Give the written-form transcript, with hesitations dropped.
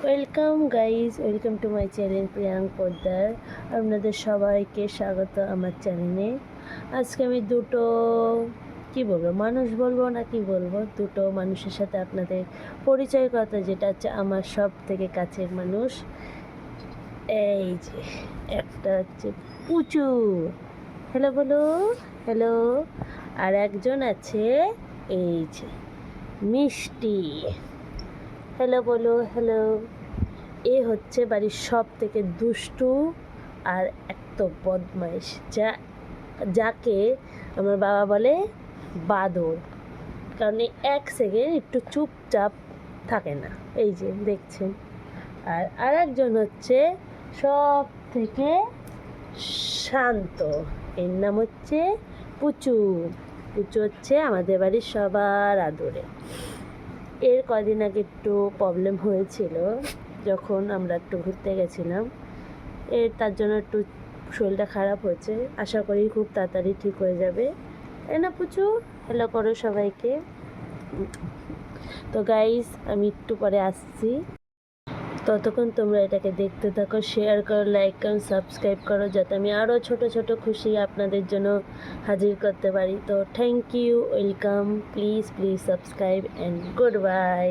Welcome guys, welcome to my channel Priyank Poddar. আপনাদের সবাইকে স্বাগত আমার চ্যানেলে। আজকে আমি দুটো মানুষ বলবো না কি বলবো, দুটো মানুষের সাথে আপনাদের পরিচয় কথা, যেটা হচ্ছে আমার সব থেকে কাছের মানুষ। এই যে একটা হচ্ছে পুচু, হ্যালো বলো, হ্যালো। আর একজন আছে এই যে মিষ্টি, হ্যালো বলো, হ্যালো। এ হচ্ছে বাড়ির সব থেকে দুষ্টু আর এত বদমাইশ, যাকে আমার বাবা বলে বাদর। কারণ এই এক সেকেন্ড একটু চুপচাপ থাকে না, এই যে দেখছেন। আর আরেকজন হচ্ছে সব থেকে শান্ত, এর নাম হচ্ছে পুচু। পুচু হচ্ছে আমাদের বাড়ির সবার আদরে। এর কদিন আগে একটু প্রবলেম হয়েছিল, যখন আমরা একটু ঘুরতে গেছিলাম। তার জন্য একটু শরীরটা খারাপ হয়েছে, আশা করি খুব তাড়াতাড়ি ঠিক হয়ে যাবে। তাই না পুচু? হ্যালো করো সবাইকে। তো গাইস, আমি একটু পরে আসছি, ততক্ষণ তোমরা এটাকে দেখতে থাকো, শেয়ার করো, লাইক করো, সাবস্ক্রাইব করো, যাতে আমি আরও ছোট ছোট খুশি আপনাদের জন্য হাজির করতে পারি। তো thank you, welcome, please please subscribe and good bye.